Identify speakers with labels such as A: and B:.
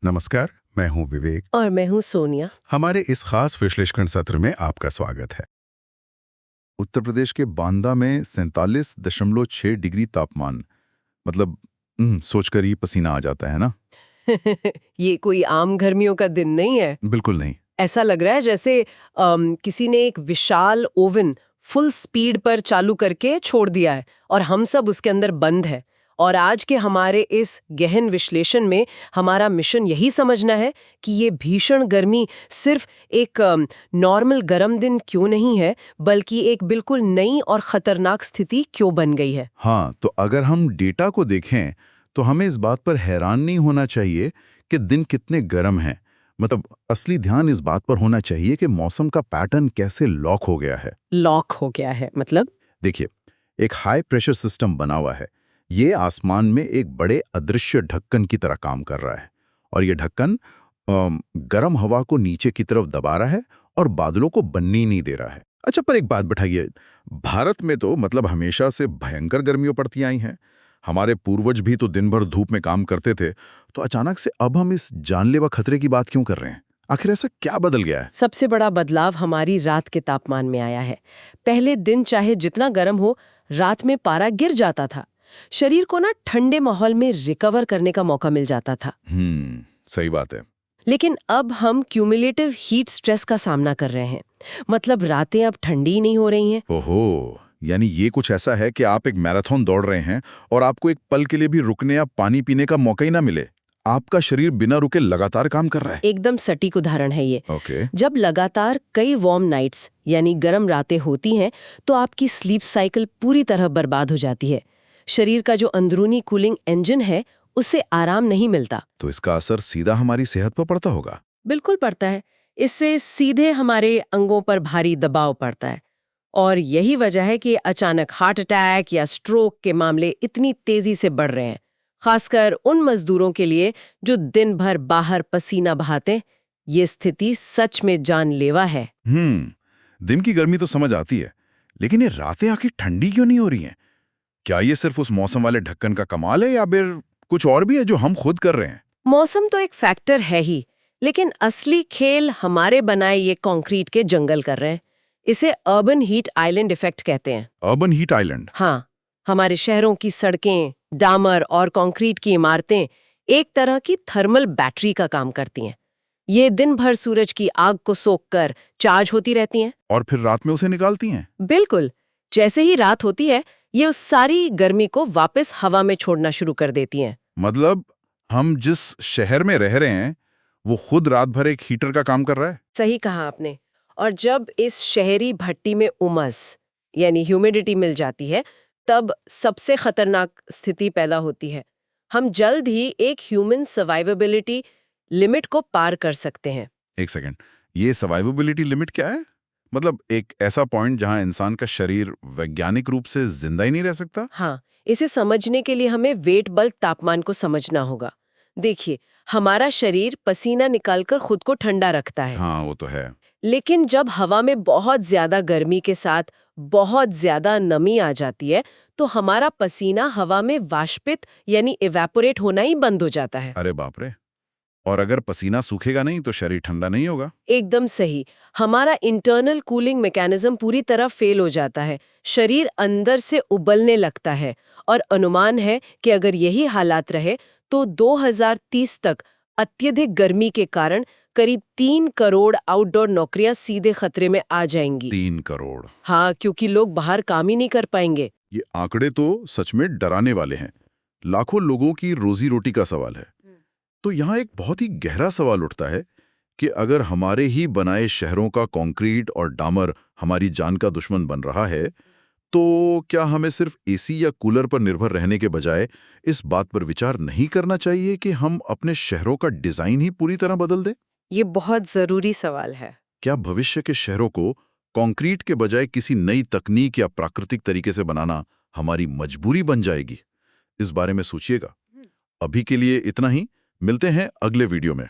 A: नमस्कार, मैं हूं विवेक
B: और मैं हूँ सोनिया।
A: हमारे इस खास विश्लेषण सत्र में आपका स्वागत है। उत्तर प्रदेश के बांदा में 47.6 डिग्री तापमान, मतलब सोचकर ही पसीना आ जाता है ना।
B: ये कोई आम गर्मियों का दिन नहीं है।
A: बिल्कुल नहीं।
B: ऐसा लग रहा है जैसे किसी ने एक विशाल ओवन फुल स्पीड पर चालू करके छोड़ दिया है और हम सब उसके अंदर बंद है। और आज के हमारे इस गहन विश्लेषण में हमारा मिशन यही समझना है कि ये भीषण गर्मी सिर्फ एक नॉर्मल गर्म दिन क्यों नहीं है, बल्कि एक बिल्कुल नई और खतरनाक स्थिति क्यों बन गई है।
A: हाँ, तो अगर हम डेटा को देखें तो हमें इस बात पर हैरान नहीं होना चाहिए कि दिन कितने गर्म हैं। मतलब असली ध्यान इस बात पर होना चाहिए कि मौसम का पैटर्न कैसे लॉक हो गया है।
B: लॉक हो गया है मतलब?
A: देखिए, एक हाई प्रेशर सिस्टम बना हुआ है। ये आसमान में एक बड़े अदृश्य ढक्कन की तरह काम कर रहा है और ये ढक्कन गर्म हवा को नीचे की तरफ दबा रहा है और बादलों को बनने ही नहीं दे रहा है। अच्छा, पर एक बात बैठाइए, भारत में तो मतलब हमेशा से भयंकर गर्मियों पड़ती आई हैं। हमारे पूर्वज भी तो दिन भर धूप में काम करते थे, तो अचानक से अब हम इस जानलेवा खतरे की बात क्यों कर रहे हैं? आखिर ऐसा क्या बदल गया है?
B: सबसे बड़ा बदलाव हमारी रात के तापमान में आया है। पहले दिन चाहे जितना गर्म हो, रात में पारा गिर जाता था। शरीर को ना ठंडे माहौल में रिकवर करने का मौका मिल जाता था।
A: सही बात है।
B: लेकिन अब हम क्यूमुलेटिव हीट स्ट्रेस का सामना कर रहे हैं। मतलब रातें अब ठंडी ही नहीं हो रही हैं।
A: ओहो, यानी ये कुछ ऐसा है कि आप एक मैराथन दौड़ रहे हैं और आपको एक पल के लिए भी रुकने या पानी पीने का मौका ही ना मिले। आपका शरीर बिना रुके लगातार काम कर रहा है।
B: एकदम सटीक उदाहरण है ये।
A: ओके।
B: जब लगातार कई वार्म नाइट्स यानी गर्म रातें होती हैं, तो आपकी स्लीप साइकिल पूरी तरह बर्बाद हो जाती है। शरीर का जो अंदरूनी कूलिंग इंजन है, उससे आराम नहीं मिलता।
A: तो इसका असर सीधा हमारी सेहत पर पड़ता होगा।
B: बिल्कुल पड़ता है। इससे सीधे हमारे अंगों पर भारी दबाव पड़ता है और यही वजह है कि अचानक हार्ट अटैक या स्ट्रोक के मामले इतनी तेजी से बढ़ रहे हैं, खासकर उन मजदूरों के लिए जो दिन भर बाहर पसीना बहाते। ये स्थिति सच में जानलेवा है।
A: दिन की गर्मी तो समझ आती है, लेकिन ये रातें आखिर ठंडी क्यों नहीं हो रही हैं? क्या ये सिर्फ उस मौसम वाले ढक्कन का कमाल है या फिर कुछ और भी है जो हम खुद कर रहे हैं?
B: मौसम तो एक फैक्टर है ही, लेकिन असली खेल हमारे बनाए ये कंक्रीट के जंगल कर रहे हैं। इसे अर्बन हीट आइलैंड इफेक्ट कहते हैं।
A: Urban heat island?
B: हाँ, हमारे शहरों की सड़कें, डामर और कंक्रीट की इमारतें एक तरह की थर्मल बैटरी का काम करती हैं। ये दिन भर सूरज की आग को सोखकर चार्ज होती रहती हैं।
A: और फिर रात में उसे निकालती हैं?
B: बिल्कुल। जैसे ही रात होती है, ये उस सारी गर्मी को वापस हवा में छोड़ना शुरू कर देती हैं।
A: मतलब हम जिस शहर में रह रहे हैं वो खुद रात भर एक हीटर का काम कर रहा है?
B: सही कहा आपने। और जब इस शहरी भट्टी में उमस यानी ह्यूमिडिटी मिल जाती है, तब सबसे खतरनाक स्थिति पैदा होती है। हम जल्द ही एक ह्यूमन सर्वाइवेबिलिटी लिमिट को पार कर सकते हैं।
A: एक सेकंड, ये सर्वाइवेबिलिटी लिमिट क्या है? मतलब एक ऐसा पॉइंट जहां इंसान का शरीर वैज्ञानिक रूप से जिंदा ही नहीं रह सकता?
B: हाँ, इसे समझने के लिए हमें वेट बल्ब तापमान को समझना होगा। देखिए, हमारा शरीर पसीना निकालकर खुद को ठंडा रखता है।
A: हाँ, वो तो है।
B: लेकिन जब हवा में बहुत ज्यादा गर्मी के साथ बहुत ज्यादा नमी आ जाती है, तो हमारा पसीना हवा में वाष्पित यानी इवेपोरेट होना ही बंद हो जाता है।
A: अरे बाप रे! और अगर पसीना सूखेगा नहीं तो शरीर ठंडा नहीं होगा?
B: एकदम सही। हमारा इंटरनल कूलिंग मैकेनिज्म पूरी तरह फेल हो जाता है। शरीर अंदर से उबलने लगता है और अनुमान है कि अगर यही हालात रहे तो 2030 तक अत्यधिक गर्मी के कारण करीब 3 करोड़ आउटडोर नौकरियां सीधे खतरे में आ जाएंगी।
A: 3 करोड़?
B: हाँ, क्योंकि लोग बाहर काम ही नहीं कर पाएंगे।
A: ये आंकड़े तो सच में डराने वाले हैं। लाखों लोगों की रोजी रोटी का सवाल है। तो यहाँ एक बहुत ही गहरा सवाल उठता है कि अगर हमारे ही बनाए शहरों का कंक्रीट और डामर हमारी जान का दुश्मन बन रहा है, तो क्या हमें सिर्फ एसी या कूलर पर निर्भर रहने के बजाय इस बात पर विचार नहीं करना चाहिए कि हम अपने शहरों का डिजाइन ही पूरी तरह बदल दें?
B: ये बहुत जरूरी सवाल है।
A: क्या भविष्य के शहरों को कंक्रीट के बजाय किसी नई तकनीक या प्राकृतिक तरीके से बनाना हमारी मजबूरी बन जाएगी? इस बारे में सोचिएगा। अभी के लिए इतना ही। मिलते हैं अगले वीडियो में।